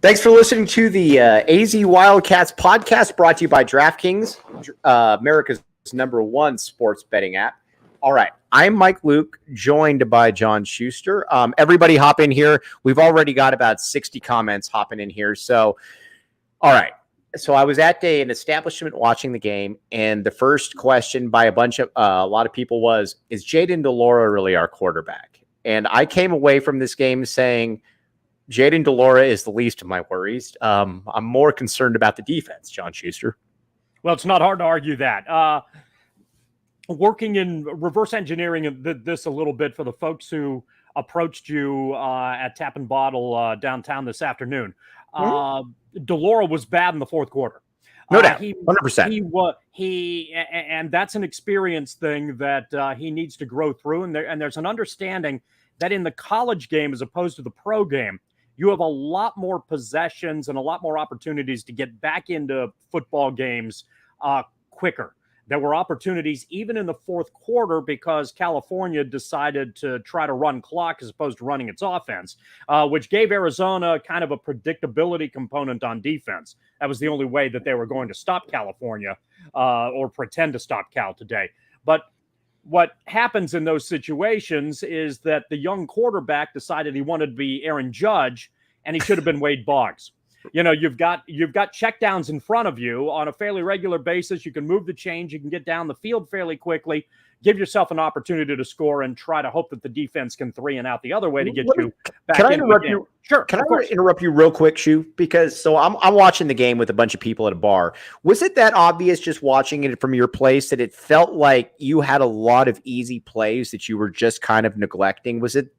Thanks for listening to the AZ Wildcats podcast brought to you by DraftKings, America's #1 sports betting app. All right. I'm Mike Luke, joined by John Schuster. Everybody hop in here. We've already got about 60 comments hopping in here. So, all right. So I was at an establishment watching the game, and the first question by a lot of people was, is Jayden de Laura really our quarterback? And I came away from this game saying, Jayden de Laura is the least of my worries. I'm more concerned about the defense, John Schuster. Well, it's not hard to argue that. Working in reverse engineering this a little bit for the folks who approached you at Tap and Bottle downtown this afternoon. De Laura was bad in the fourth quarter. No doubt, 100%. And that's an experience thing that he needs to grow through. And there's an understanding that in the college game, as opposed to the pro game, you have a lot more possessions and a lot more opportunities to get back into football games quicker. There were opportunities even in the fourth quarter because California decided to try to run clock as opposed to running its offense, which gave Arizona kind of a predictability component on defense. That was the only way that they were going to stop California or pretend to stop Cal today. But what happens in those situations is that the young quarterback decided he wanted to be Aaron Judge, and he should have been Wade Boggs. You know, you've got checkdowns in front of you on a fairly regular basis. You can move the chains. You can get down the field fairly quickly. Give yourself an opportunity to score and try to hope that the defense can 3 and out the other way to get you back. Can I interrupt you? Sure. Can I interrupt you real quick, Shu? Because I'm watching the game with a bunch of people at a bar. Was it that obvious just watching it from your place that it felt like you had a lot of easy plays that you were just kind of neglecting? Was it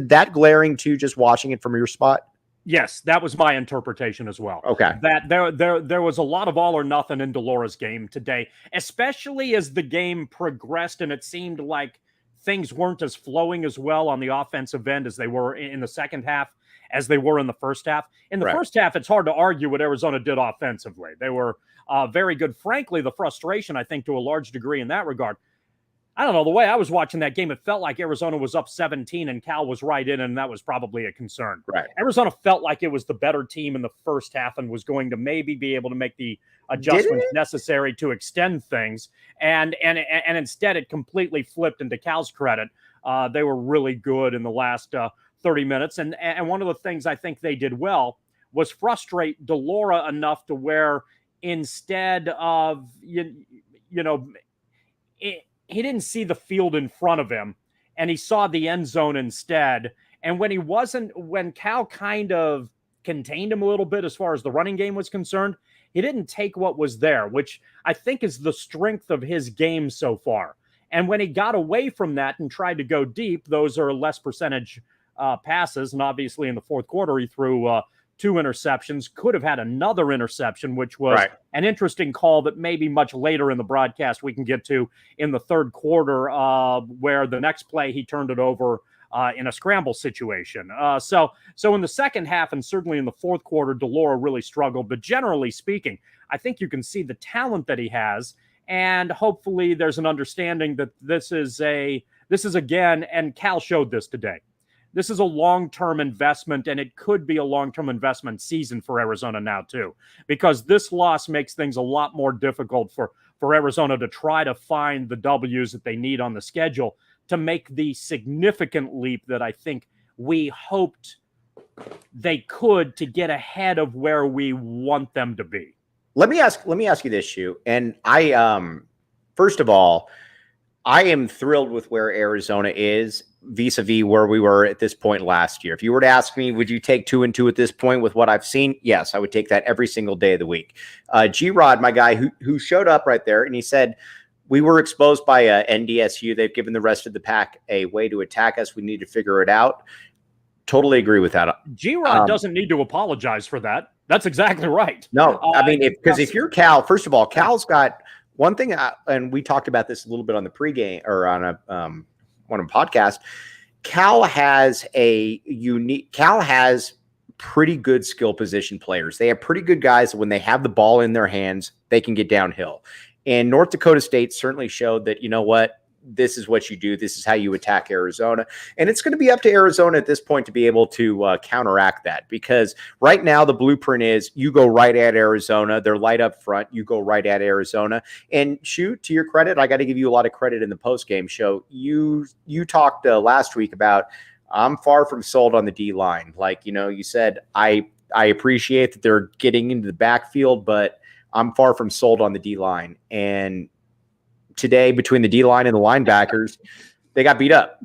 that glaring too, just watching it from your spot? Yes, that was my interpretation as well. Okay. That there was a lot of all or nothing in de Laura's game today, especially as the game progressed and it seemed like things weren't as flowing as well on the offensive end as they were in the second half as they were in the first half. In the first half, it's hard to argue what Arizona did offensively. They were very good. Frankly, the frustration, I think, to a large degree in that regard, I don't know, the way I was watching that game, it felt like Arizona was up 17 and Cal was right in, and that was probably a concern. Right. Arizona felt like it was the better team in the first half and was going to maybe be able to make the adjustments necessary to extend things. And instead, it completely flipped. Into Cal's credit, they were really good in the last 30 minutes. And one of the things I think they did well was frustrate de Laura enough to where instead of, he didn't see the field in front of him, and he saw the end zone instead. And when Cal kind of contained him a little bit as far as the running game was concerned, he didn't take what was there, which I think is the strength of his game so far. And when he got away from that and tried to go deep, those are less percentage passes. And obviously in the fourth quarter, he threw 2 interceptions, could have had another interception, which was an interesting call that maybe much later in the broadcast we can get to in the third quarter, where the next play he turned it over in a scramble situation. So in the second half and certainly in the fourth quarter, de Laura really struggled. But generally speaking, I think you can see the talent that he has, and hopefully there's an understanding that this is again, and Cal showed this today, this is a long-term investment, and it could be a long-term investment season for Arizona now, too, because this loss makes things a lot more difficult for Arizona to try to find the W's that they need on the schedule to make the significant leap that I think we hoped they could to get ahead of where we want them to be. Let me ask you this, Shu. And first of all, I am thrilled with where Arizona is vis-a-vis where we were at this point last year. If you were to ask me, would you take 2-2 at this point with what I've seen? Yes, I would take that every single day of the week. G-Rod, my guy who showed up right there, and he said, we were exposed by NDSU. They've given the rest of the pack a way to attack us. We need to figure it out. Totally agree with that. G-Rod doesn't need to apologize for that. That's exactly right. No, I mean, if you're Cal, first of all, Cal's got one thing, and we talked about this a little bit on the pregame or on one of the podcasts. Cal has pretty good skill position players. They have pretty good guys that when they have the ball in their hands, they can get downhill. And North Dakota State certainly showed that, you know what, this is what you do. This is how you attack Arizona. And it's going to be up to Arizona at this point to be able to counteract that, because right now the blueprint is you go right at Arizona. They're light up front. You go right at Arizona. And shoot, to your credit, I got to give you a lot of credit in the post-game show. You talked last week about I'm far from sold on the D-line. Like, you said, I appreciate that they're getting into the backfield, but I'm far from sold on the D-line. And today, between the D-line and the linebackers, they got beat up.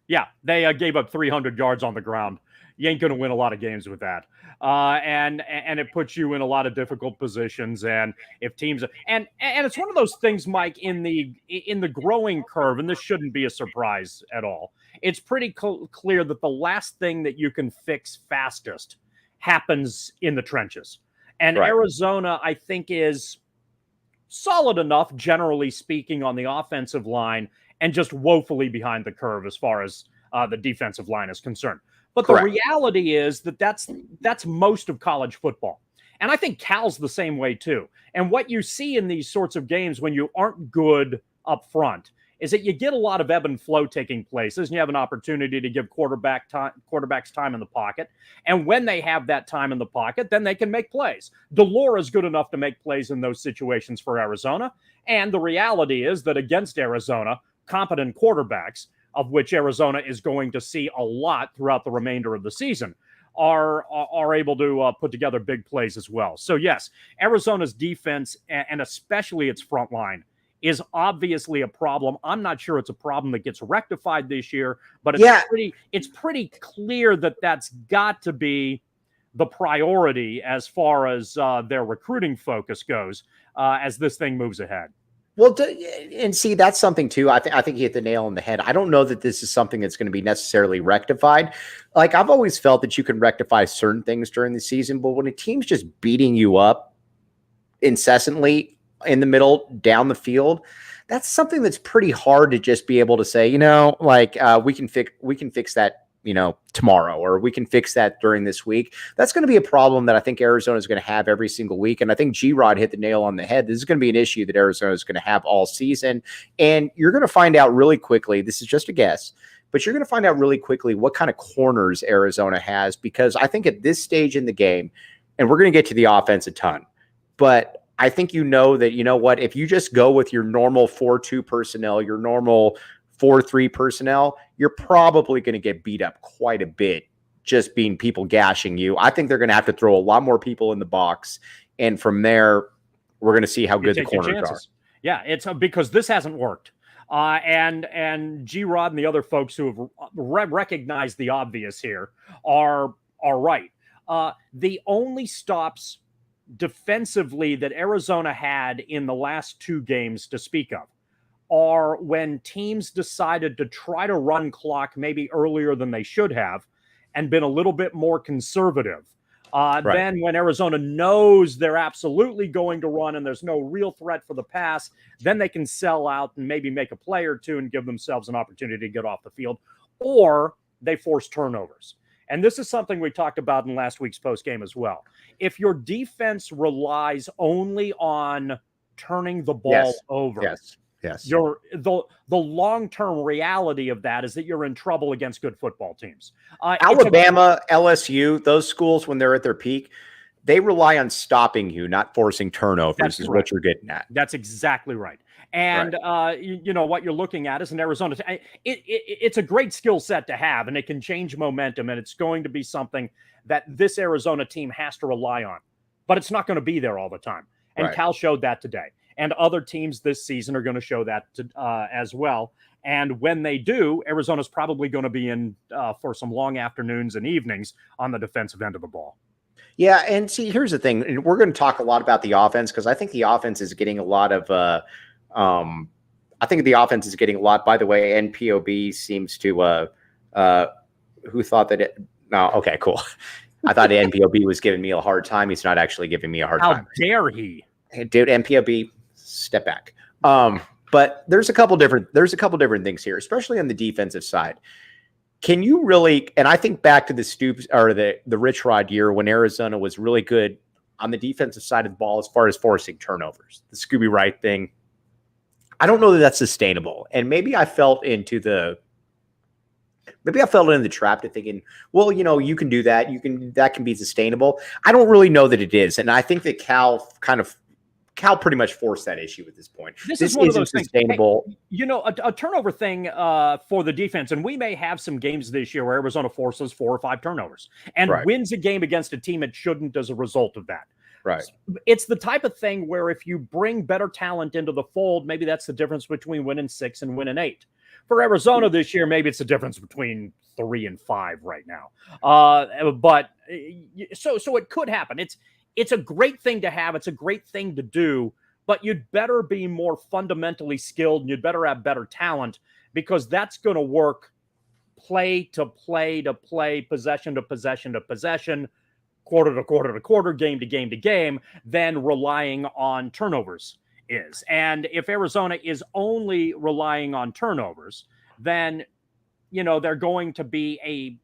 Yeah, they gave up 300 yards on the ground. You ain't going to win a lot of games with that. And it puts you in a lot of difficult positions. And if teams and it's one of those things, Mike, in the growing curve, and this shouldn't be a surprise at all. It's pretty clear that the last thing that you can fix fastest happens in the trenches. And right. Arizona, I think, is solid enough, generally speaking, on the offensive line, and just woefully behind the curve as far as the defensive line is concerned. But Correct. The reality is that that's most of college football. And I think Cal's the same way too. And what you see in these sorts of games when you aren't good up front is that you get a lot of ebb and flow taking place, and you have an opportunity to give quarterbacks time in the pocket. And when they have that time in the pocket, then they can make plays. De Laura is good enough to make plays in those situations for Arizona. And the reality is that against Arizona, competent quarterbacks, of which Arizona is going to see a lot throughout the remainder of the season, are able to put together big plays as well. So yes, Arizona's defense, and especially its front line, is obviously a problem. I'm not sure it's a problem that gets rectified this year, but it's pretty clear that that's got to be the priority as far as their recruiting focus goes as this thing moves ahead. Well, and see, that's something too. I think you hit the nail on the head. I don't know that this is something that's going to be necessarily rectified. Like, I've always felt that you can rectify certain things during the season, but when a team's just beating you up incessantly in the middle, down the field, that's something that's pretty hard to just be able to say, we can fix that, tomorrow, or we can fix that during this week. That's going to be a problem that I think Arizona is going to have every single week. And I think G-Rod hit the nail on the head. This is going to be an issue that Arizona is going to have all season. And you're going to find out really quickly, this is just a guess, but you're going to find out really quickly what kind of corners Arizona has, because I think at this stage in the game, and we're going to get to the offense a ton, but I think that, if you just go with your normal 4-2 personnel, your normal 4-3 personnel, you're probably going to get beat up quite a bit, just being people gashing you. I think they're going to have to throw a lot more people in the box. And from there, we're going to see how good the corners are. Yeah, it's because this hasn't worked. And G-Rod and the other folks who have recognized the obvious here are right. The only stops defensively that Arizona had in the last two games to speak of are when teams decided to try to run clock maybe earlier than they should have and been a little bit more conservative. Right. Then when Arizona knows they're absolutely going to run and there's no real threat for the pass, then they can sell out and maybe make a play or two and give themselves an opportunity to get off the field, or they force turnovers. And this is something we talked about in last week's postgame as well. If your defense relies only on turning the ball over, the long-term reality of that is that you're in trouble against good football teams. Alabama, LSU, those schools, when they're at their peak, they rely on stopping you, not forcing turnovers, is what you're getting at. That's exactly right. And what you're looking at is an Arizona. It's a great skill set to have, and it can change momentum, and it's going to be something that this Arizona team has to rely on. But it's not going to be there all the time. And Cal showed that today. And other teams this season are going to show that as well. And when they do, Arizona's probably going to be in for some long afternoons and evenings on the defensive end of the ball. Yeah, and see, here's the thing. And we're going to talk a lot about the offense, because I think the offense is getting a lot of I think the offense is getting a lot. By the way, NPOB seems to who thought that it – no, okay, cool. I thought NPOB was giving me a hard time. He's not actually giving me a hard time. How dare he? Hey, dude, NPOB, step back. But there's a couple different things here, especially on the defensive side. Can you really, and I think back to the Stoops or the Rich Rod year when Arizona was really good on the defensive side of the ball as far as forcing turnovers, the Scooby Wright thing. I don't know that that's sustainable. And maybe I fell into the trap to thinking, well, you can do that. That can be sustainable. I don't really know that it is. And I think that Cal pretty much forced that issue at this point. This is one of those things. Sustainable. Hey, a turnover thing for the defense, and we may have some games this year where Arizona forces 4 or 5 turnovers and wins a game against a team it shouldn't as a result of that. Right. It's the type of thing where if you bring better talent into the fold, maybe that's the difference between winning 6 and winning 8. For Arizona this year, maybe it's the difference between 3 and 5 right now. But so it could happen. It's a great thing to have. It's a great thing to do, but you'd better be more fundamentally skilled and you'd better have better talent, because that's going to work play to play to play, possession to possession to possession, quarter to quarter to quarter, game to game to game, than relying on turnovers is. And if Arizona is only relying on turnovers, then, they're going to be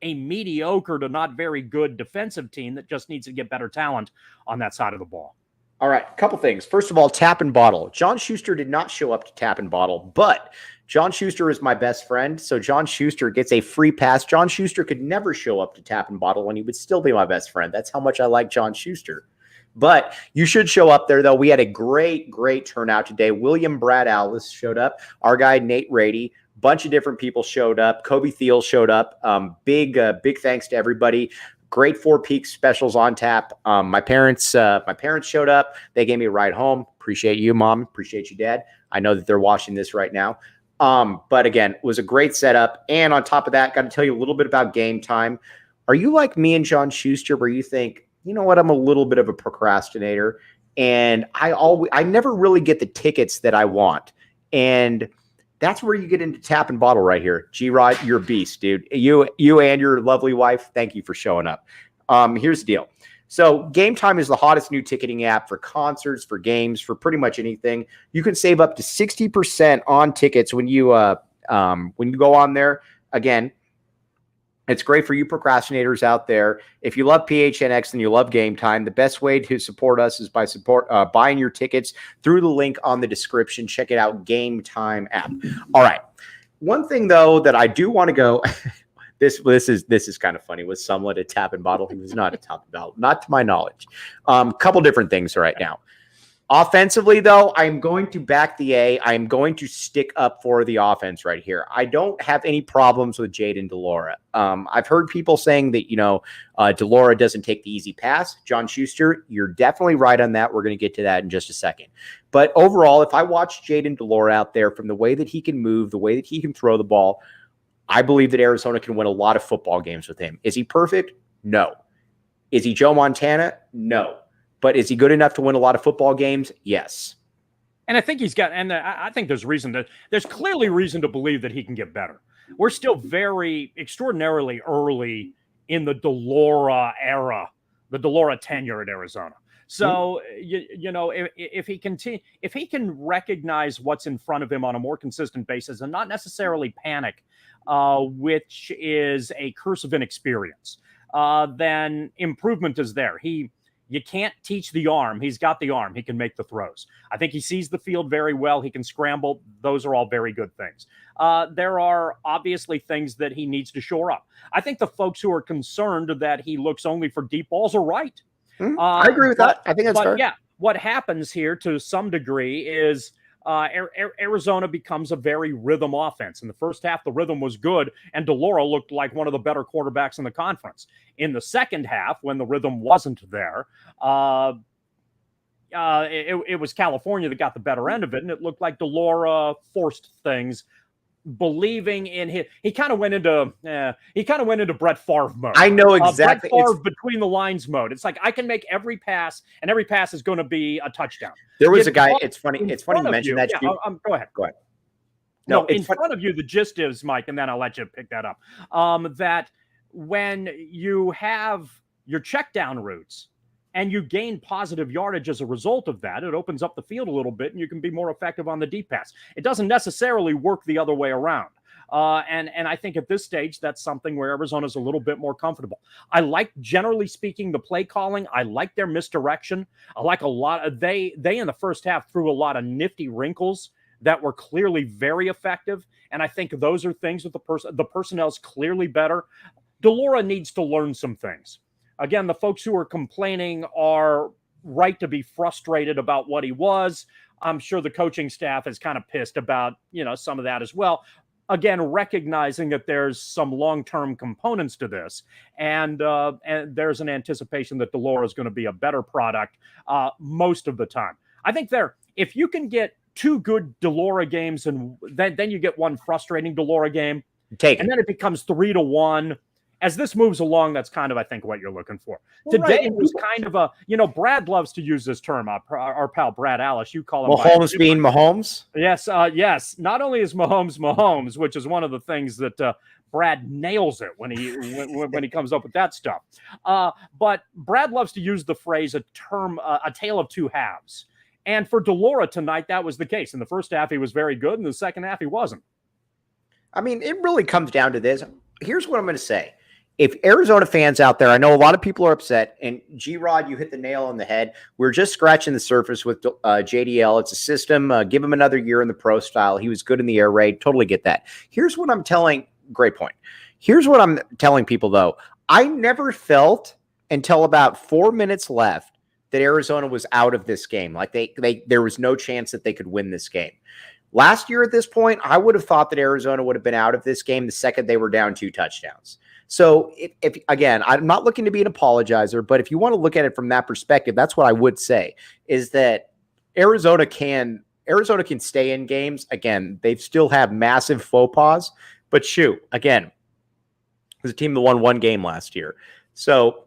a mediocre to not very good defensive team that just needs to get better talent on that side of the ball. All right, a couple things. First of all, tap and bottle. John Schuster did not show up to tap and bottle, but John Schuster is my best friend, so John Schuster gets a free pass. John Schuster could never show up to tap and bottle and he would still be my best friend. That's how much I like John Schuster. But you should show up there, though. We had a great turnout today. William Brad Alice showed up. Our guy, Nate Rady. Bunch of different people showed up. Kobe Thiel showed up. Big thanks to everybody. Great 4 Peaks specials on tap. My parents showed up. They gave me a ride home. Appreciate you, Mom. Appreciate you, Dad. I know that they're watching this right now. But again, it was a great setup. And on top of that, got to tell you a little bit about game time. Are you like me and John Schuster, where you think, you know what, I'm a little bit of a procrastinator, and I never really get the tickets that I want, and that's where you get into tap and bottle right here. G-Rod, you're a beast, dude. You and your lovely wife, thank you for showing up. Here's the deal. So Game Time is the hottest new ticketing app for concerts, for games, for pretty much anything. You can save up to 60% on tickets when you go on there. Again, it's great for you procrastinators out there. If you love PHNX and you love Game Time, the best way to support us is by buying your tickets through the link on the description. Check it out, Game Time app. All right. One thing, though, that I do want to go this is kind of funny. Was Sumlin a tap and bottle? He was not a tap and bottle, not to my knowledge. Couple different things right now. Offensively, though, I'm going to back the A. I'm going to stick up for the offense right here. I don't have any problems with Jayden de Laura. I've heard people saying that, de Laura doesn't take the easy pass. John Schuster, you're definitely right on that. We're going to get to that in just a second. But overall, if I watch Jayden de Laura out there, from the way that he can move, the way that he can throw the ball, I believe that Arizona can win a lot of football games with him. Is he perfect? No. Is he Joe Montana? No. But is he good enough to win a lot of football games? Yes. And I think I think there's clearly reason to believe that he can get better. We're still very extraordinarily early in the de Laura era, the de Laura tenure at Arizona. So, if he can recognize what's in front of him on a more consistent basis and not necessarily panic, which is a curse of inexperience, then improvement is there. You can't teach the arm. He's got the arm. He can make the throws. I think he sees the field very well. He can scramble. Those are all very good things. There are obviously things that he needs to shore up. I think the folks who are concerned that he looks only for deep balls are right. I agree with that. I think that's fair. Yeah, what happens here to some degree is Arizona becomes a very rhythm offense. In the first half, the rhythm was good, and de Laura looked like one of the better quarterbacks in the conference. In the second half, when the rhythm wasn't there, it was California that got the better end of it, and it looked like de Laura forced things, believing in him. He kind of went into Brett Favre mode. I know exactly. Brett Favre between the lines mode. It's like, I can make every pass, and every pass is going to be a touchdown. There was a guy. It's funny. It's funny you mentioned that. Yeah, go ahead. Go ahead. No, in front of you, the gist is, Mike, and then I'll let you pick that up. That when you have your check down routes and you gain positive yardage as a result of that, it opens up the field a little bit and you can be more effective on the deep pass. It doesn't necessarily work the other way around. And I think at this stage, that's something where Arizona's a little bit more comfortable. I like, generally speaking, the play calling. I like their misdirection. I like a lot of, they in the first half threw a lot of nifty wrinkles that were clearly very effective. And I think those are things with the personnel's clearly better. De Laura needs to learn some things. Again, the folks who are complaining are right to be frustrated about what he was. I'm sure the coaching staff is kind of pissed about, some of that as well. Again, recognizing that there's some long-term components to this, and there's an anticipation that de Laura is going to be a better product most of the time. I think if you can get 2 good de Laura games, and then you get 1 frustrating de Laura game, and then it becomes 3-1. As this moves along, that's kind of, I think, what you're looking for. Well, today it was kind of Brad loves to use this term. Our pal Brad Alice, you call him Mahomes being Mahomes. Yes, yes. Not only is Mahomes, which is one of the things that Brad nails it when he comes up with that stuff. But Brad loves to use the phrase a tale of 2 halves. And for de Laura tonight, that was the case. In the first half, he was very good. In the second half, he wasn't. I mean, it really comes down to this. Here's what I'm going to say. If Arizona fans out there, I know a lot of people are upset, and G-Rod, you hit the nail on the head. We're just scratching the surface with JDL. It's a system. Give him another year in the pro style. He was good in the air raid. Totally get that. Here's what I'm telling. Great point. Here's what I'm telling people, though. I never felt until about 4 minutes left that Arizona was out of this game. Like there was no chance that they could win this game. Last year at this point, I would have thought that Arizona would have been out of this game the second they were down 2 touchdowns. So if again, I'm not looking to be an apologizer, but if you want to look at it from that perspective, that's what I would say is that Arizona can stay in games. Again, they still have massive faux pas, but shoot, again, it was a team that won 1 game last year. So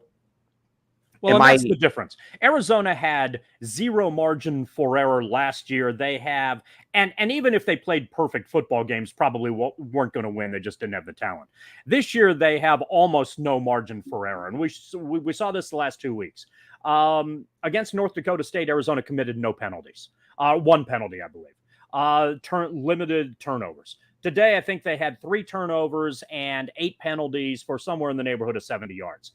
well, and that's the difference. Arizona had 0 margin for error last year. They have, and even if they played perfect football games, probably weren't going to win. They just didn't have the talent. This year, they have almost no margin for error. And we saw this the last 2 weeks. Against North Dakota State, Arizona committed no penalties. 1 penalty, I believe. Limited turnovers. Today, I think they had 3 turnovers and 8 penalties for somewhere in the neighborhood of 70 yards.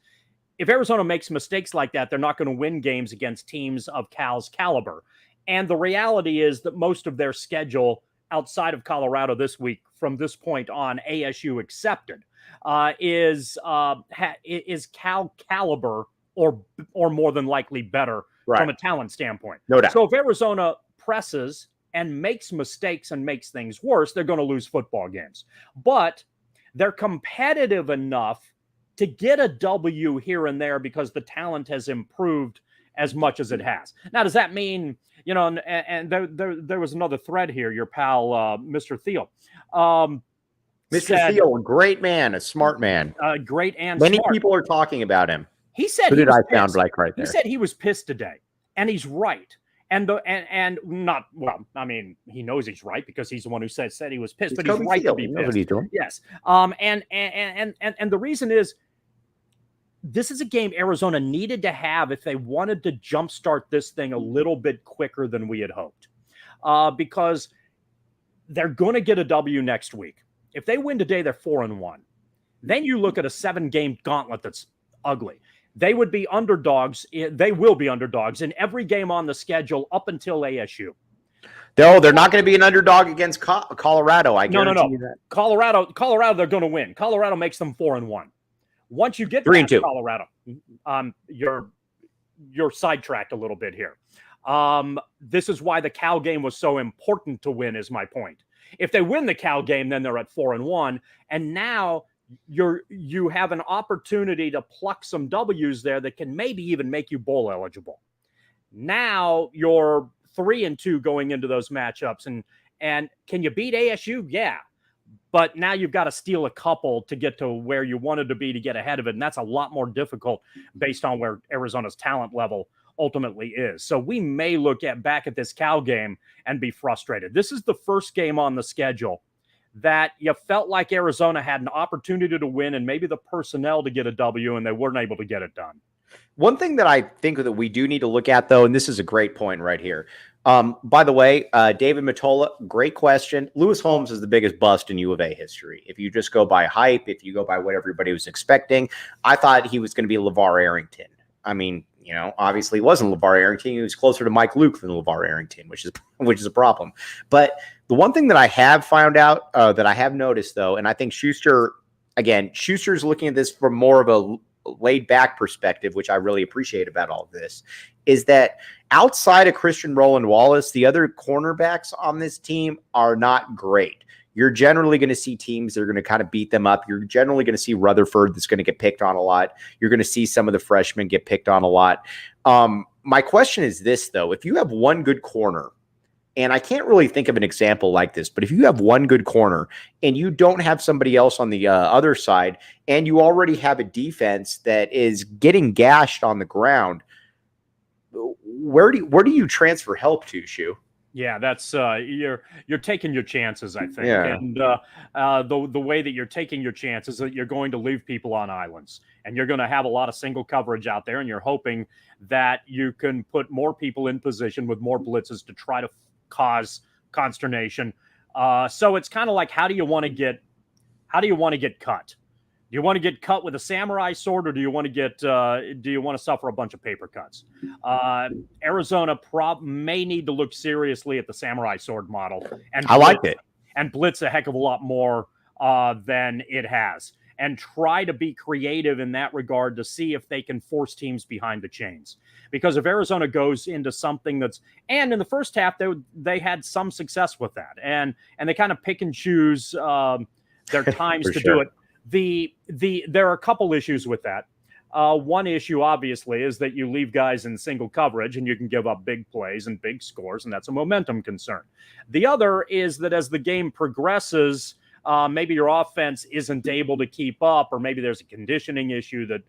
If Arizona makes mistakes like that, they're not going to win games against teams of Cal's caliber. And the reality is that most of their schedule outside of Colorado this week, from this point on, ASU accepted, is Cal caliber or more than likely better from a talent standpoint. No doubt. So if Arizona presses and makes mistakes and makes things worse, they're going to lose football games. But they're competitive enough to get a W here and there because the talent has improved as much as it has. Now, does that mean, and there was another thread here, your pal, Mr. Thiel. Mr. Thiel, a great man, a smart man. Great and Many smart. people are talking about him. He said Who did I sound like right there? He said he was pissed today, and he's right. And not, well, I mean, he knows he's right because he's the one who said he was pissed, but he's right to be pissed. What he's doing. Yes. And the reason is, this is a game Arizona needed to have if they wanted to jumpstart this thing a little bit quicker than we had hoped, because they're going to get a W next week. If they win today, they're 4-1. Then you look at a 7-game gauntlet that's ugly. They would be underdogs. They will be underdogs in every game on the schedule up until ASU. No, they're not going to be an underdog against Colorado. I guarantee you that. Colorado, they're going to win. Colorado makes them 4-1. Once you get to Colorado, you're sidetracked a little bit here. This is why the Cal game was so important to win, is my point. If they win the Cal game, then they're at 4-1, and now you have an opportunity to pluck some W's there that can maybe even make you bowl eligible. Now you're 3-2 going into those matchups, and can you beat ASU? Yeah. But now you've got to steal a couple to get to where you wanted to be to get ahead of it. And that's a lot more difficult based on where Arizona's talent level ultimately is. So we may look back at this Cal game and be frustrated. This is the first game on the schedule that you felt like Arizona had an opportunity to win and maybe the personnel to get a W, and they weren't able to get it done. One thing that I think that we do need to look at, though, and this is a great point right here. By the way, David Matola, great question. Lewis Holmes is the biggest bust in U of A history. If you just go by hype, if you go by what everybody was expecting, I thought he was going to be LeVar Arrington. I mean, obviously he wasn't LeVar Arrington. He was closer to Mike Luke than LeVar Arrington, which is a problem. But the one thing that I have found out, that I have noticed though, and I think Schuster's looking at this from more of a laid back perspective, which I really appreciate about all of this, is that outside of Christian Roland Wallace, the other cornerbacks on this team are not great. You're generally going to see teams that are going to kind of beat them up. You're generally going to see Rutherford that's going to get picked on a lot. You're going to see some of the freshmen get picked on a lot. My question is this, though. If you have one good corner, and I can't really think of an example like this, but if you have one good corner and you don't have somebody else on the other side, and you already have a defense that is getting gashed on the ground, where do you transfer help to, Shu? Yeah, that's you're taking your chances, I think. Yeah. And the way that you're taking your chances is that you're going to leave people on islands, and you're going to have a lot of single coverage out there, and you're hoping that you can put more people in position with more blitzes to try to cause consternation. So it's kind of like, how do you want to get cut? Do you want to get cut with a samurai sword, or do you want to suffer a bunch of paper cuts? Arizona may need to look seriously at the samurai sword model, and I like it, and blitz a heck of a lot more than it has, and try to be creative in that regard to see if they can force teams behind the chains. Because if Arizona goes into something and in the first half they had some success with that, and they kind of pick and choose their times to do it. There are a couple issues with that. One issue, obviously, is that you leave guys in single coverage and you can give up big plays and big scores, and that's a momentum concern. The other is that as the game progresses, maybe your offense isn't able to keep up, or maybe there's a conditioning issue that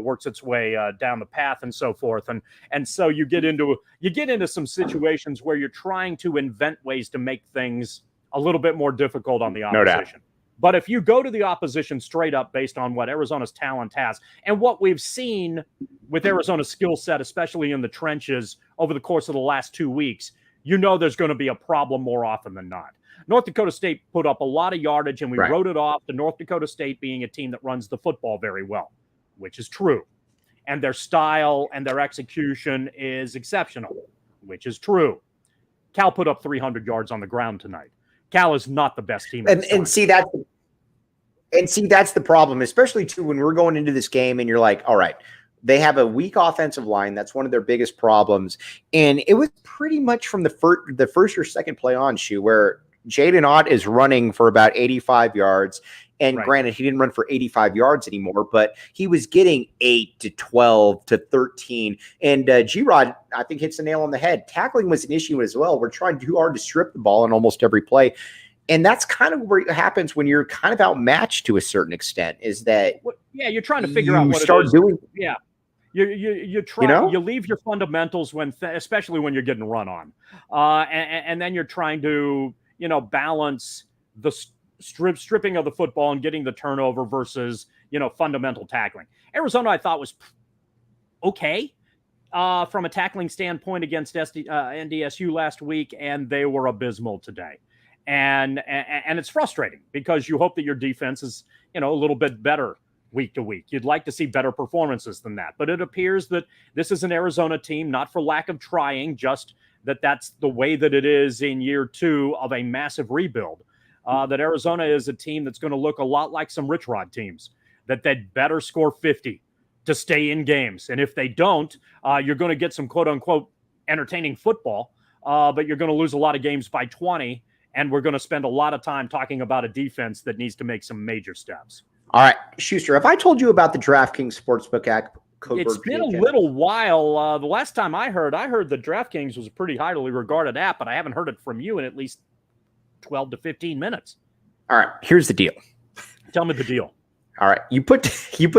works its way down the path and so forth, and so you get into some situations where you're trying to invent ways to make things a little bit more difficult on the opposition. No doubt. But if you go to the opposition straight up based on what Arizona's talent has and what we've seen with Arizona's skill set, especially in the trenches over the course of the last 2 weeks, there's going to be a problem more often than not. North Dakota State put up a lot of yardage, and we wrote it off to North Dakota State being a team that runs the football very well, which is true. And their style and their execution is exceptional, which is true. Cal put up 300 yards on the ground tonight. Cal is not the best team. And see that's the problem, especially too when we're going into this game and you're like, all right, they have a weak offensive line. That's one of their biggest problems. And it was pretty much from the first or second play on, Shu, where Jaydn Ott is running for about 85 yards. And granted, he didn't run for 85 yards anymore, but he was getting 8 to 12 to 13. And G-Rod, I think, hits the nail on the head. Tackling was an issue as well. We're trying too hard to strip the ball in almost every play. And that's kind of where it happens when you're kind of outmatched to a certain extent, is that you're trying to figure out what start it is. Doing. Yeah. You try, you leave your fundamentals especially when you're getting run on. And then you're trying to, balance the stripping of the football and getting the turnover versus, fundamental tackling. Arizona, I thought, was okay from a tackling standpoint against NDSU last week, and they were abysmal today. And it's frustrating because you hope that your defense is, a little bit better week to week. You'd like to see better performances than that. But it appears that this is an Arizona team, not for lack of trying, just that's the way that it is in year 2 of a massive rebuild. That Arizona is a team that's going to look a lot like some Rich Rod teams, that they'd better score 50 to stay in games. And if they don't, you're going to get some quote-unquote entertaining football, but you're going to lose a lot of games by 20, and we're going to spend a lot of time talking about a defense that needs to make some major steps. All right, Schuster, have I told you about the DraftKings Sportsbook app? It's been a little while. The last time I heard that DraftKings was a pretty highly regarded app, but I haven't heard it from you in at least 12 to 15 minutes. All right, here's the deal. Tell me the deal. All right, you put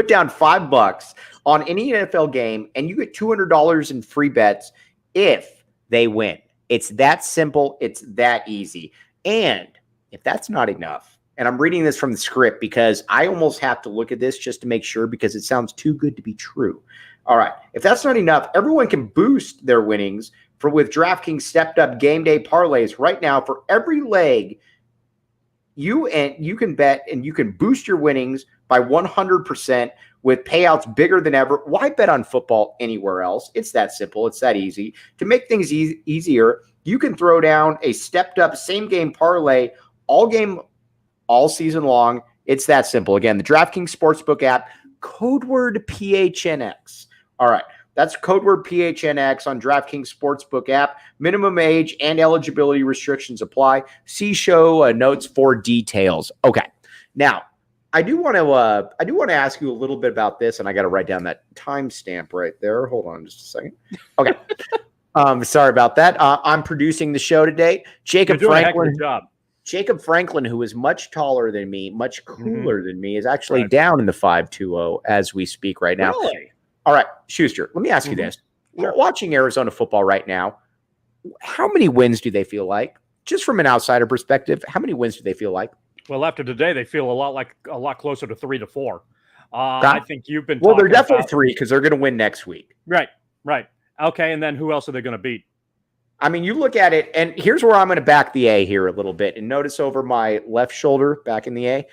down $5 on any NFL game, and you get $200 in free bets if they win. It's that simple. It's that easy. And if that's not enough, and I'm reading this from the script because I almost have to look at this just to make sure because it sounds too good to be true. All right, if that's not enough, everyone can boost their winnings with DraftKings stepped up game day parlays right now. For every leg, you can bet and you can boost your winnings by 100% with payouts bigger than ever. Why bet on football anywhere else? It's that simple. It's that easy. To make things easier, you can throw down a stepped up same game parlay all season long. It's that simple. Again, the DraftKings Sportsbook app, code word PHNX. All right. That's code word PHNX on DraftKings Sportsbook app. Minimum age and eligibility restrictions apply. See show notes for details. Okay. Now, I do want to ask you a little bit about this, and I got to write down that timestamp right there. Hold on just a second. Okay. Sorry about that. I'm producing the show today. Jacob Franklin. Jacob Franklin, who is much taller than me, much cooler than me, is actually down in the 5-2-0 as we speak right now. Really? All right, Schuster, let me ask you this. Sure. Watching Arizona football right now, how many wins do they feel like? Just from an outsider perspective, how many wins do they feel like? Well, after today, they feel a lot closer to 3 to 4. I think you've been they're definitely 3 because they're going to win next week. Right. Okay, and then who else are they going to beat? I mean, you look at it, and here's where I'm going to back the A here a little bit. And notice over my left shoulder, back in the A,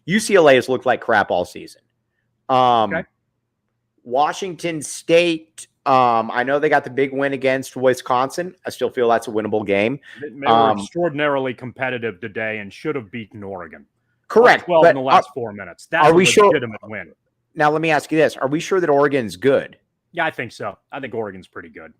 UCLA has looked like crap all season. Okay. Washington State, I know they got the big win against Wisconsin. I still feel that's a winnable game. They were extraordinarily competitive today and should have beaten Oregon. Correct. 12 in the last 4 minutes. That's a legitimate win. Now, let me ask you this. Are we sure that Oregon's good? Yeah, I think so. I think Oregon's pretty good.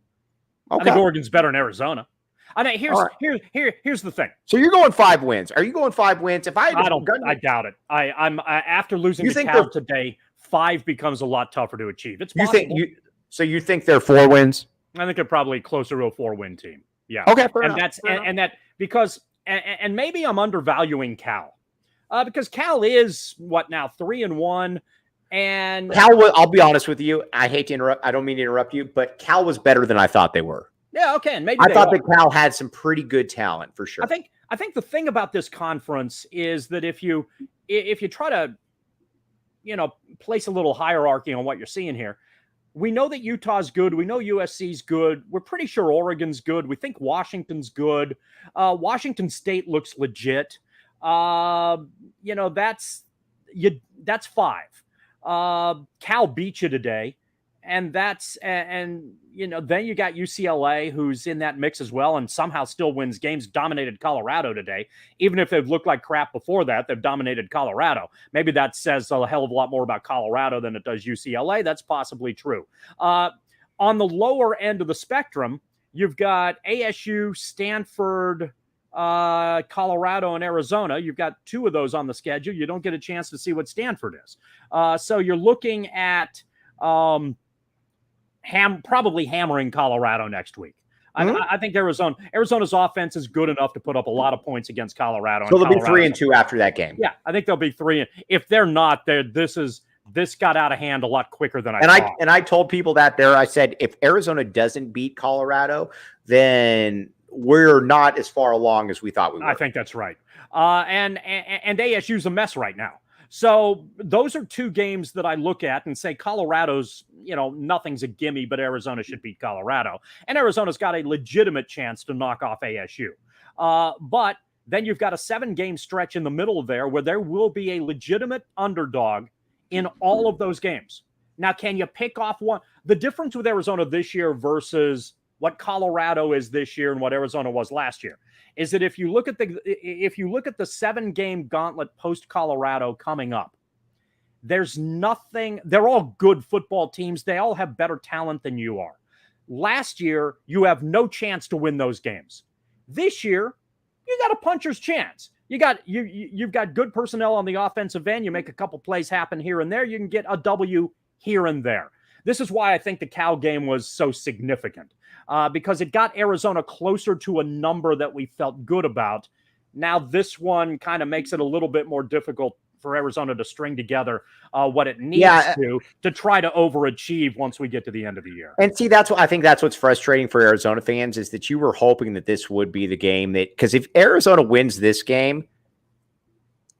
Okay. I think Oregon's better than Arizona. I mean, here's the thing. So you're going 5 wins. Are you going 5 wins? I doubt it. I'm after losing to Cal today, 5 becomes a lot tougher to achieve. It's possible. You think they're 4 wins? I think they're probably closer to a 4-win team. Yeah. Okay. And maybe I'm undervaluing Cal, because Cal is what now 3-1. And Cal, I'll be honest with you. I hate to interrupt. I don't mean to interrupt you, but Cal was better than I thought they were. Yeah, okay. And maybe I thought that Cal had some pretty good talent for sure. I think the thing about this conference is that if you try to, place a little hierarchy on what you're seeing here, we know that Utah's good. We know USC's good. We're pretty sure Oregon's good. We think Washington's good. Washington State looks legit. That's 5. Cal beat you today, and then you got UCLA, who's in that mix as well, and somehow still wins games. Dominated Colorado today, even if they've looked like crap before that. They've dominated Colorado. Maybe that says a hell of a lot more about Colorado than it does UCLA. That's possibly true. On the lower end of the spectrum, you've got ASU, Stanford, Colorado, and Arizona. You've got 2 of those on the schedule. You don't get a chance to see what Stanford is. So you're looking at probably hammering Colorado next week. I think Arizona's offense is good enough to put up a lot of points against Colorado. So they'll be 3-2 after that game. Yeah, I think they'll be 3. If they're not, this got out of hand a lot quicker than I thought. And I told people that there. I said if Arizona doesn't beat Colorado, then we're not as far along as we thought we were. I think that's right. And ASU's a mess right now. So those are 2 games that I look at and say Colorado's, nothing's a gimme, but Arizona should beat Colorado. And Arizona's got a legitimate chance to knock off ASU. But then you've got a 7-game stretch in the middle there where there will be a legitimate underdog in all of those games. Now, can you pick off one? The difference with Arizona this year versus what Colorado is this year and what Arizona was last year is that if you look at the 7-game gauntlet post Colorado coming up, there's nothing. They're all good football teams. They all have better talent than you are. Last year, you have no chance to win those games. This year, you got a puncher's chance. You've got good personnel on the offensive end. You make a couple plays happen here and there. You can get a W here and there. This is why I think the Cal game was so significant, because it got Arizona closer to a number that we felt good about. Now this one kind of makes it a little bit more difficult for Arizona to string together what it needs to try to overachieve once we get to the end of the year. And see, I think that's what's frustrating for Arizona fans is that you were hoping that this would be the game because if Arizona wins this game,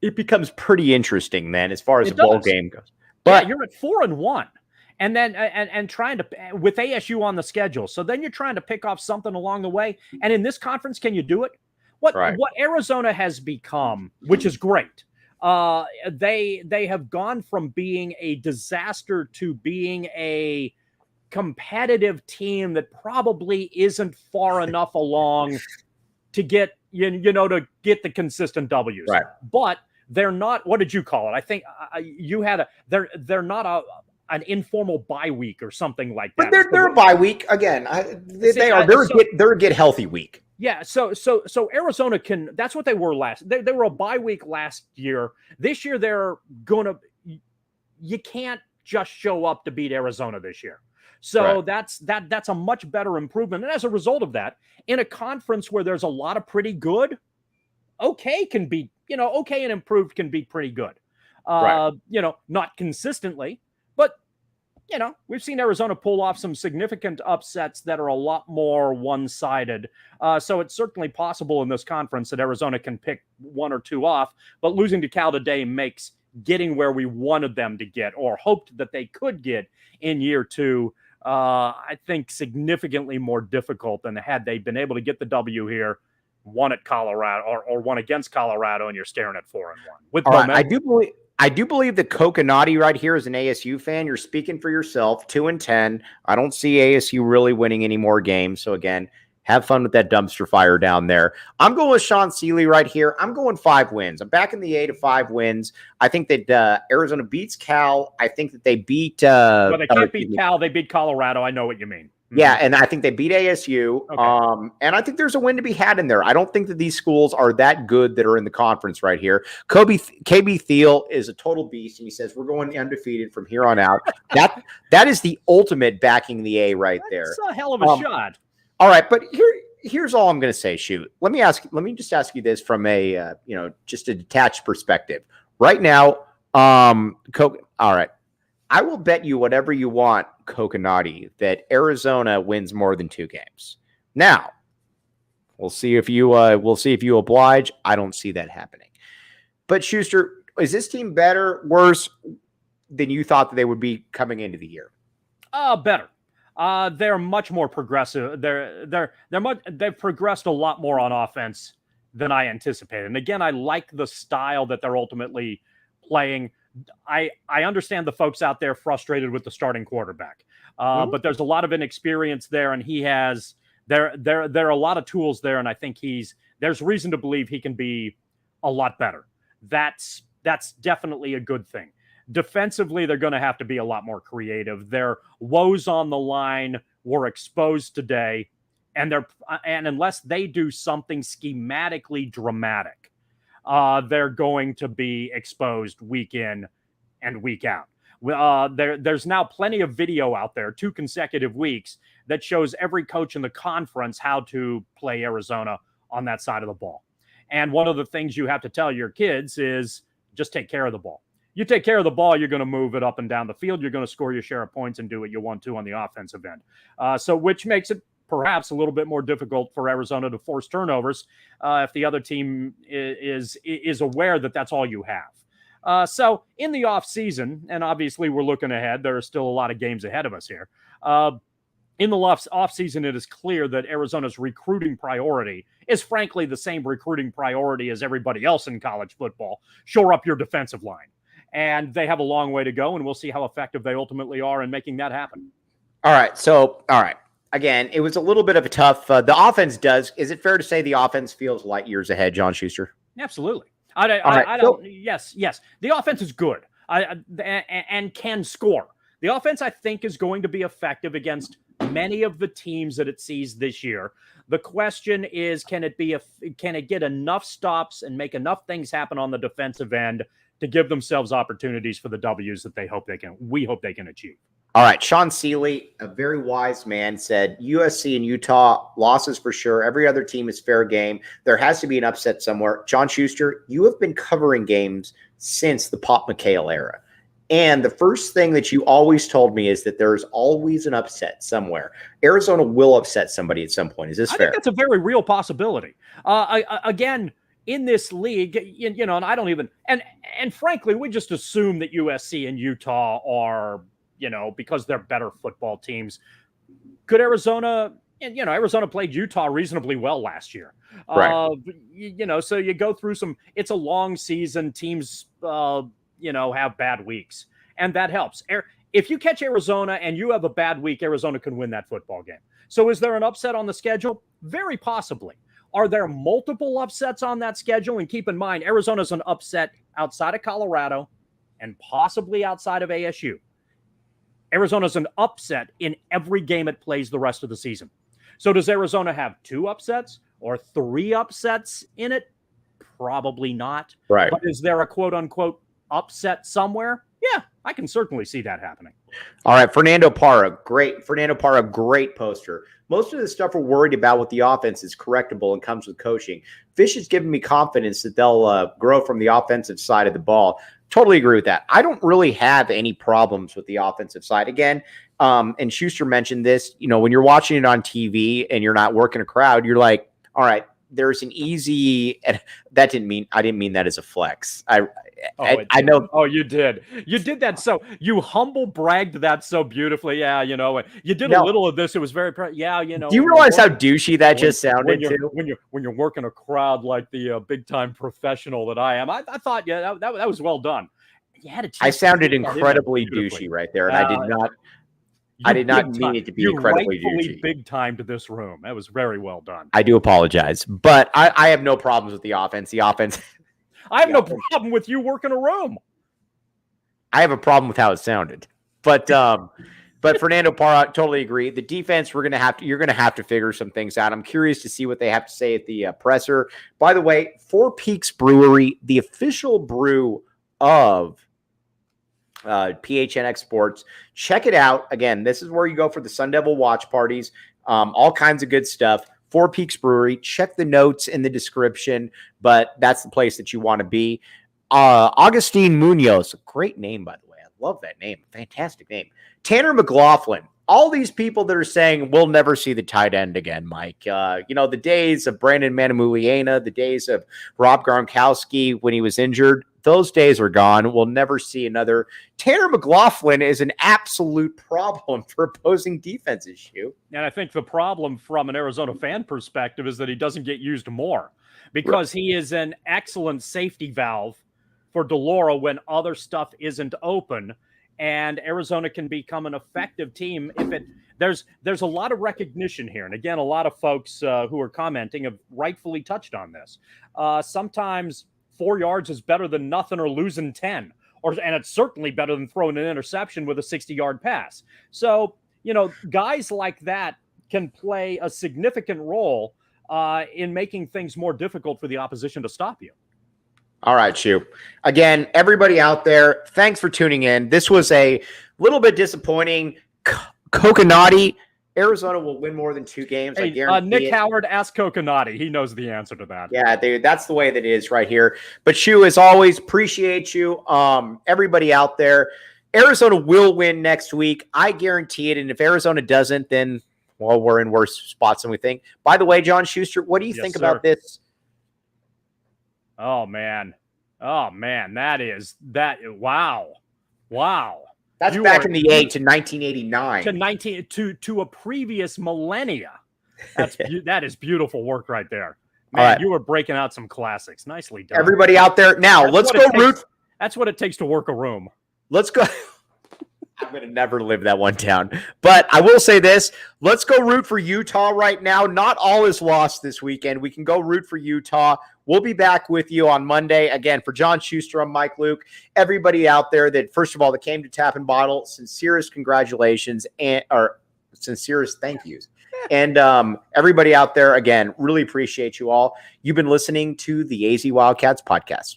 it becomes pretty interesting then as far as the bowl game goes. But you're at 4-1. and then and trying to with ASU on the schedule. So then you're trying to pick off something along the way. And in this conference, can you do it? What Arizona has become, which is great. They have gone from being a disaster to being a competitive team that probably isn't far enough along to get to get the consistent W's. Right. But they're not. What did you call it? I think you had they're not an informal bye week or something like that. But they're a bye week again. They're a get healthy week. Yeah, so Arizona can. That's what they were last. They were a bye week last year. This year they're gonna. You can't just show up to beat Arizona this year. So that's a much better improvement. And as a result of that, in a conference where there's a lot of pretty good, okay and improved can be pretty good. Not consistently, but we've seen Arizona pull off some significant upsets that are a lot more one-sided. So it's certainly possible in this conference that Arizona can pick one or two off, but losing to Cal today makes getting where we wanted them to get or hoped that they could get in year two, I think significantly more difficult than had they been able to get the W here, one at Colorado or one against Colorado, and you're staring at 4-1. With I do believe that Coconati right here is an ASU fan. You're speaking for yourself. 2-10. I don't see ASU really winning any more games. So again, have fun with that dumpster fire down there. I'm going with Sean Seeley right here. I'm going 5 wins. I'm back in the 8 of 5 wins. I think that Arizona beats Cal. I think that they beat. Well, they can't beat Cal. They beat Colorado. I know what you mean. Yeah, and I think they beat ASU. Okay. And I think there's a win to be had in there. I don't think that these schools are that good that are in the conference right here. KB Thiel is a total beast, and he says we're going undefeated from here on out. That is the ultimate backing the A right there. That's a hell of a shot. All right, but here's all I'm going to say. Shoot, let me just ask you this from a just a detached perspective. Right now, all right, I will bet you whatever you want, Coconati, that Arizona wins more than 2 games. Now, we'll see if you oblige. I don't see that happening. But Schuster, is this team better, worse than you thought that they would be coming into the year? Better. They're much more progressive. They've progressed a lot more on offense than I anticipated. And again, I like the style that they're ultimately playing. I understand the folks out there frustrated with the starting quarterback, but there's a lot of inexperience there, and he has there are a lot of tools there, and I think there's reason to believe he can be a lot better. That's definitely a good thing. Defensively, they're going to have to be a lot more creative. Their woes on the line were exposed today, and unless they do something schematically dramatic, they're going to be exposed week in and week out. There's now plenty of video out there, 2 consecutive weeks, that shows every coach in the conference how to play Arizona on that side of the ball. And one of the things you have to tell your kids is just take care of the ball. You take care of the ball, you're going to move it up and down the field. You're going to score your share of points and do what you want to on the offensive end. So which makes it perhaps a little bit more difficult for Arizona to force turnovers if the other team is aware that that's all you have. So in the offseason, and obviously we're looking ahead, there are still a lot of games ahead of us here. In the offseason, it is clear that Arizona's recruiting priority is frankly the same recruiting priority as everybody else in college football. Shore up your defensive line. And they have a long way to go, and we'll see how effective they ultimately are in making that happen. All right. Again, it was a little bit of a tough. The offense does. Is it fair to say the offense feels light years ahead, John Schuster? Absolutely. Yes. The offense is good and can score. The offense, I think, is going to be effective against many of the teams that it sees this year. The question is, can it get enough stops and make enough things happen on the defensive end to give themselves opportunities for the W's that we hope they can achieve. All right. Sean Seeley, a very wise man, said USC and Utah losses for sure. Every other team is fair game. There has to be an upset somewhere. John Schuster, you have been covering games since the Pop McHale era. And the first thing that you always told me is that there's always an upset somewhere. Arizona will upset somebody at some point. Is this fair? I think that's a very real possibility. Again, in this league, and I don't even, and frankly, we just assume that USC and Utah are because they're better football teams. Could Arizona, and Arizona played Utah reasonably well last year. Right. So you go through it's a long season. Teams, have bad weeks, and that helps. If you catch Arizona and you have a bad week, Arizona can win that football game. So is there an upset on the schedule? Very possibly. Are there multiple upsets on that schedule? And keep in mind, Arizona's an upset outside of Colorado and possibly outside of ASU. Arizona's an upset in every game it plays the rest of the season. So does Arizona have 2 upsets or 3 upsets in it? Probably not. Right. But is there a quote-unquote upset somewhere? Yeah, I can certainly see that happening. All right, Fernando Parra, great poster. Most of the stuff we're worried about with the offense is correctable and comes with coaching. Fish has given me confidence that they'll grow from the offensive side of the ball. Totally agree with that. I don't really have any problems with the offensive side. Again, and Schuster mentioned this, when you're watching it on TV and you're not working a crowd, you're like, all right, there's an easy, and I didn't mean that as a flex. I know. Oh, you did. You did that. So you humble bragged that so beautifully. Yeah. You did a little of this. It was very, Do you realize how douchey that just sounded too? When you're working a crowd like the big time professional that I am, I thought, that was well done. You had a chance. I sounded incredibly douchey right there. And I did not mean it to be incredibly douchey. Big time to this room. That was very well done. I do apologize, but I have no problems with the offense. I have no problem with you working a room. I have a problem with how it sounded, but Fernando Parra, totally agree. The defense, you're going to have to figure some things out. I'm curious to see what they have to say at the presser. By the way, Four Peaks Brewery, the official brew of PHNX Sports. Check it out. Again, this is where you go for the Sun Devil watch parties. All kinds of good stuff. Four Peaks Brewery. Check the notes in the description, but that's the place that you want to be. Augustine Munoz, great name, by the way. I love that name. Fantastic name. Tanner McLaughlin. All these people that are saying we'll never see the tight end again, Mike. The days of Brandon Manamuliana, the days of Rob Gronkowski when he was injured, those days are gone. We'll never see another. Tanner McLaughlin is an absolute problem for opposing defenses, Hugh. And I think the problem from an Arizona fan perspective is that he doesn't get used more because he is an excellent safety valve for de Laura when other stuff isn't open. And Arizona can become an effective team if there's a lot of recognition here. And again, a lot of folks who are commenting have rightfully touched on this. Sometimes 4 yards is better than nothing or losing 10, and it's certainly better than throwing an interception with a 60-yard pass. So, guys like that can play a significant role in making things more difficult for the opposition to stop you. All right, Shu. Again, everybody out there, thanks for tuning in. This was a little bit disappointing. Coconati, Arizona will win more than 2 games. I guarantee Nick it. Howard, ask Coconati. He knows the answer to that. Yeah, that's the way that it is right here. But Shu, as always, appreciate you. Everybody out there, Arizona will win next week. I guarantee it. And if Arizona doesn't, then, well, we're in worse spots than we think. By the way, John Schuster, what do you think about this? Oh, man. Wow. That's back in the 8 to 1989. To a previous millennia. That is beautiful work right there. Man, right. You were breaking out some classics. Nicely done. Everybody out there. Now, let's go root. That's what it takes to work a room. Let's go. I'm going to never live that one down. But I will say this. Let's go root for Utah right now. Not all is lost this weekend. We can go root for Utah. We'll be back with you on Monday. Again, for John Schuster, I'm Mike Luke. Everybody out there that, first of all, that came to Tap and Bottle, sincerest congratulations or sincerest thank yous. And everybody out there, again, really appreciate you all. You've been listening to the AZ Wildcats podcast.